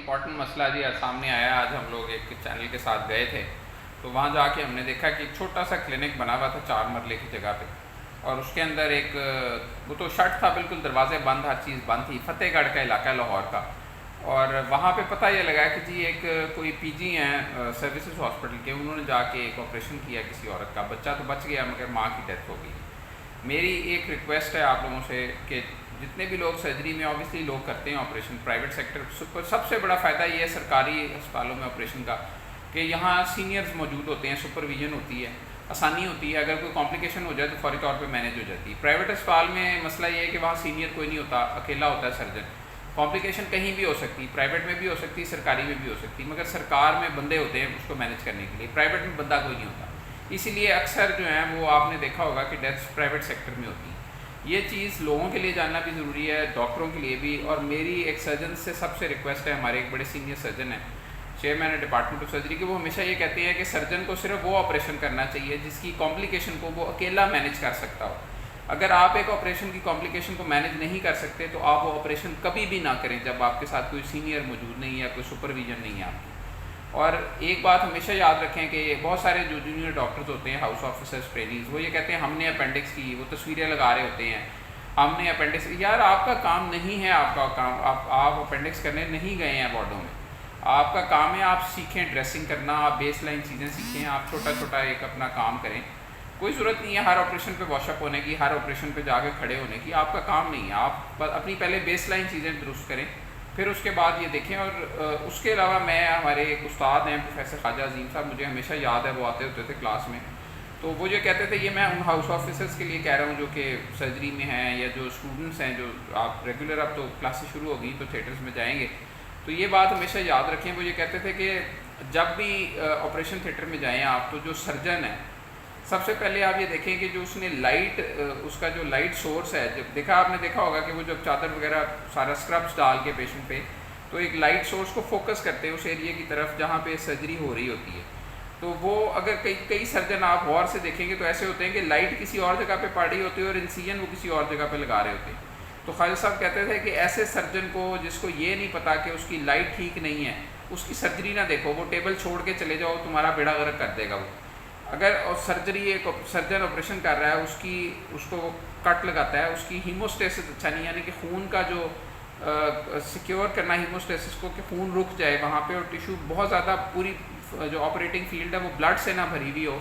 Important مسئلہ جی آج سامنے آیا. آج ہم لوگ ایک چینل کے ساتھ گئے تھے تو وہاں جا کے ہم نے دیکھا کہ ایک چھوٹا سا کلینک بنا ہوا تھا 4 مرلے کی جگہ پہ, اور اس کے اندر ایک وہ تو شٹ تھا, بالکل دروازے بند, ہر چیز بند تھی. فتح گڑھ کا علاقہ لاہور کا, اور وہاں پہ پتہ یہ لگا کہ جی ایک کوئی پی جی ہیں سروسز ہاسپٹل کے, انہوں نے جا کے ایک آپریشن کیا کسی عورت کا. بچہ تو بچ گیا مگر ماں کی ڈیتھ ہو گئی. میری ایک ریکویسٹ ہے آپ لوگوں سے کہ جتنے بھی لوگ سرجری میں آبویسلی لوگ کرتے ہیں آپریشن, پرائیویٹ سیکٹر سب سے بڑا فائدہ یہ ہے سرکاری ہسپتالوں میں آپریشن کا کہ یہاں سینئرز موجود ہوتے ہیں, سپرویژن ہوتی ہے, آسانی ہوتی ہے. اگر کوئی کمپلیکیشن ہو جائے تو فوری طور پہ مینیج ہو جاتی ہے. پرائیویٹ اسپتال میں مسئلہ یہ ہے کہ وہاں سینئر کوئی نہیں ہوتا, اکیلا ہوتا ہے سرجن. کمپلیکیشن کہیں بھی ہو سکتی, پرائیویٹ میں بھی ہو سکتی, سرکاری میں بھی ہو سکتی, مگر سرکار میں بندے ہوتے ہیں اس کو مینیج کرنے کے لیے, پرائیویٹ میں بندہ کوئی نہیں ہوتا. اسی لیے اکثر جو ہیں وہ آپ نے دیکھا ہوگا کہ ڈیتھس پرائیویٹ سیکٹر میں ہوتی ہیں. یہ چیز لوگوں کے لیے جاننا بھی ضروری ہے, ڈاکٹروں کے لیے بھی. اور میری ایک سرجن سے سب سے ریکویسٹ ہے, ہمارے ایک بڑے سینئر سرجن ہیں, چیئرمین ہے ڈپارٹمنٹ آف سرجری کے, وہ ہمیشہ یہ کہتے ہیں کہ سرجن کو صرف وہ آپریشن کرنا چاہیے جس کی کمپلیکیشن کو وہ اکیلا مینیج کر سکتا ہو. اگر آپ ایک آپریشن کی کمپلیکیشن کو مینیج نہیں کر سکتے تو آپ وہ آپریشن کبھی بھی نہ کریں جب آپ کے ساتھ کوئی سینئر موجود نہیں ہے, کوئی سپرویژن نہیں ہے آپ کی. اور ایک بات ہمیشہ یاد رکھیں کہ بہت سارے جو جونیئر ڈاکٹرز ہوتے ہیں, ہاؤس آفیسرز, ٹرینیز, وہ یہ کہتے ہیں ہم نے اپینڈکس کی, وہ تصویریں لگا رہے ہوتے ہیں, ہم نے اپینڈکس. یار آپ کا کام نہیں ہے, آپ کا کام آپ اپینڈکس کرنے نہیں گئے ہیں وارڈوں میں. آپ کا کام ہے آپ سیکھیں ڈریسنگ کرنا, آپ بیس لائن چیزیں سیکھیں, آپ چھوٹا چھوٹا ایک اپنا کام کریں. کوئی ضرورت نہیں ہے ہر آپریشن پہ واش اپ ہونے کی, ہر آپریشن پہ جا کے کھڑے ہونے کی, آپ کا کام نہیں ہے. آپ اپنی پہلے بیس لائن چیزیں درست کریں, پھر اس کے بعد یہ دیکھیں. اور اس کے علاوہ میں, ہمارے ایک استاد ہیں پروفیسر خواجہ عظیم صاحب, مجھے ہمیشہ یاد ہے وہ آتے ہوتے تھے کلاس میں, تو وہ جو کہتے تھے, یہ میں ان ہاؤس آفیسرس کے لیے کہہ رہا ہوں جو کہ سرجری میں ہیں یا جو اسٹوڈنٹس ہیں, جو آپ ریگولر اب تو کلاسز شروع ہو گئی تو تھیٹرز میں جائیں گے, تو یہ بات ہمیشہ یاد رکھیں. وہ یہ کہتے تھے کہ جب بھی آپریشن تھیٹر میں جائیں آپ, تو جو سرجن ہے سب سے پہلے آپ یہ دیکھیں کہ جو اس نے لائٹ, اس کا جو لائٹ سورس ہے, جب دیکھا آپ نے دیکھا ہوگا کہ وہ جب چادر وغیرہ سارا اسکربس ڈال کے پیشنٹ پہ, تو ایک لائٹ سورس کو فوکس کرتے ہیں اس ایریے کی طرف جہاں پہ سرجری ہو رہی ہوتی ہے. تو وہ اگر کئی سرجن آپ غور سے دیکھیں گے تو ایسے ہوتے ہیں کہ لائٹ کسی اور جگہ پہ پڑ رہی ہوتی ہے اور انسیجن وہ کسی اور جگہ پہ لگا رہے ہوتے ہیں. تو خواجہ صاحب کہتے تھے کہ ایسے سرجن کو جس کو یہ نہیں پتا کہ اس کی لائٹ ٹھیک نہیں ہے, اس کی سرجری نہ دیکھو, وہ ٹیبل چھوڑ کے چلے جاؤ, تمہارا بیڑا غرق کر دے گا. وہ اگر سرجری ایک سرجن آپریشن کر رہا ہے, اس کو کٹ لگاتا ہے, اس کی ہیموسٹیسس اچھا نہیں, یعنی کہ خون کا جو سیکیور کرنا ہیموسٹیسس کو کہ خون رک جائے وہاں پہ, اور ٹیشو بہت زیادہ پوری جو آپریٹنگ فیلڈ ہے وہ بلڈ سے نہ بھری ہوئی ہو.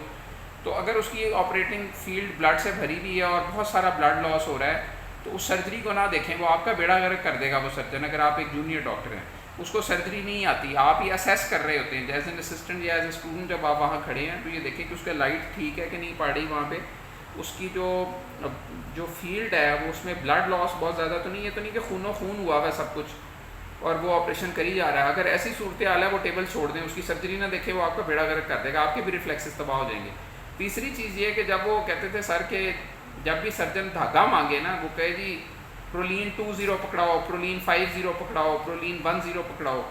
تو اگر اس کی آپریٹنگ فیلڈ بلڈ سے بھری ہوئی ہے اور بہت سارا بلڈ لاس ہو رہا ہے, تو اس سرجری کو نہ دیکھیں, وہ آپ کا بیڑا غرق کر دے گا. وہ سرجن, اگر آپ ایک جونیئر ڈاکٹر ہیں, اس کو سرجری نہیں آتی, آپ یہ اسیس کر رہے ہوتے ہیں ایز این اسسٹنٹ یا ایز اے اسٹوڈنٹ. جب آپ وہاں کھڑے ہیں تو یہ دیکھیں کہ اس کا لائٹ ٹھیک ہے کہ نہیں پڑ رہی وہاں پہ, اس کی جو فیلڈ ہے وہ اس میں بلڈ لاس بہت زیادہ تو نہیں ہے, تو نہیں کہ خون ہوا ہوا ہے سب کچھ اور وہ آپریشن کری جا رہا ہے. اگر ایسی صورتحال ہے وہ ٹیبل چھوڑ دیں, اس کی سرجری نہ دیکھیں, وہ آپ کا بیڑا غرق کر دے گا, آپ کے بھی ریفلیکسز تباہ ہو جائیں گے. تیسری چیز یہ کہ جب وہ کہتے تھے سر کہ جب بھی سرجن دھاگا مانگے نا, وہ کہے جی پرولین 20 پکڑاؤ, پرولین 50 پکڑاؤ, پرولین 10 پکڑاؤ,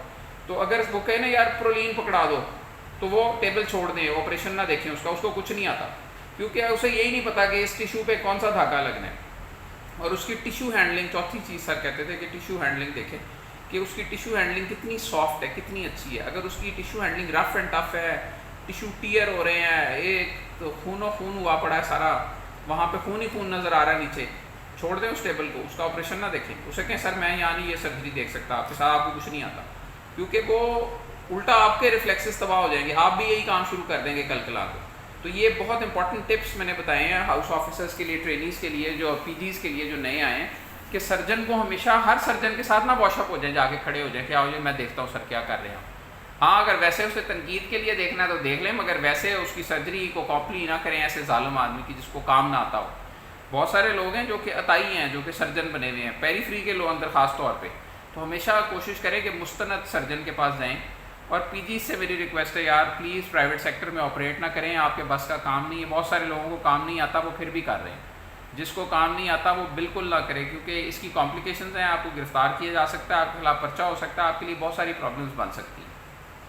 تو اگر وہ کہے نا یار پرولین پکڑا دو, تو وہ ٹیبل چھوڑ دیں, آپریشن نہ دیکھیں, اس کو کچھ نہیں آتا, کیونکہ اسے یہی نہیں پتا کہ اس ٹیشو پہ کون سا دھاگا لگنا ہے. اور اس کی ٹیشو ہینڈلنگ, چوتھی چیز سر کہتے تھے کہ ٹیشو ہینڈلنگ دیکھیں کہ اس کی ٹیشو ہینڈلنگ کتنی سافٹ ہے, کتنی اچھی ہے. اگر اس کی tissue handling rough and tough ہے, ٹیشو ٹیئر ہو رہے ہیں, ایک تو خون ہوا پڑا ہے سارا, وہاں پہ خون ہی خون نظر آ رہا ہے نیچے, چھوڑ دیں اس ٹیبل کو, اس کا آپریشن نہ دیکھیں. اسے کہیں سر میں یہاں نہیں یہ سرجری دیکھ سکتا, آپ کے ساتھ آپ کو کچھ نہیں آتا, کیونکہ وہ الٹا آپ کے ریفلیکسز تباہ ہو جائیں گے, آپ بھی یہی کام شروع کر دیں گے کل کلا کو. تو یہ بہت امپورٹنٹ ٹپس میں نے بتائے ہیں ہاؤس آفیسرس کے لیے, ٹرینیز کے لیے, جو پی جیز کے لیے جو نئے آئے ہیں, کہ سرجن کو ہمیشہ ہر سرجن کے ساتھ نہ واش اپ ہو جائیں, جا کے کھڑے ہو جائیں, کیا ہو جائے میں دیکھتا ہوں سر کیا کر رہے ہیں. ہاں اگر ویسے اسے تنقید کے لیے دیکھنا ہے تو دیکھ لیں, مگر ویسے اس کی سرجری کو کاپی نہ کریں ایسے ظالم آدمی کی جس کو کام نہ آتا ہو. بہت سارے لوگ ہیں جو کہ عطائی ہیں, جو کہ سرجن بنے ہوئے ہیں, پیری فری کے لوگ اندر خاص طور پہ. تو ہمیشہ کوشش کریں کہ مستند سرجن کے پاس جائیں. اور پی جی سے میری ریکویسٹ ہے یار پلیز پرائیویٹ سیکٹر میں آپریٹ نہ کریں, آپ کے بس کا کام نہیں ہے. بہت سارے لوگوں کو کام نہیں آتا, وہ پھر بھی کر رہے ہیں. جس کو کام نہیں آتا وہ بالکل نہ کرے, کیونکہ اس کی کمپلیکیشنز ہیں, آپ کو گرفتار کیا جا سکتا ہے, آپ کے خلاف پرچہ ہو سکتا ہے, آپ کے لیے بہت ساری پرابلمس بن سکتی ہیں.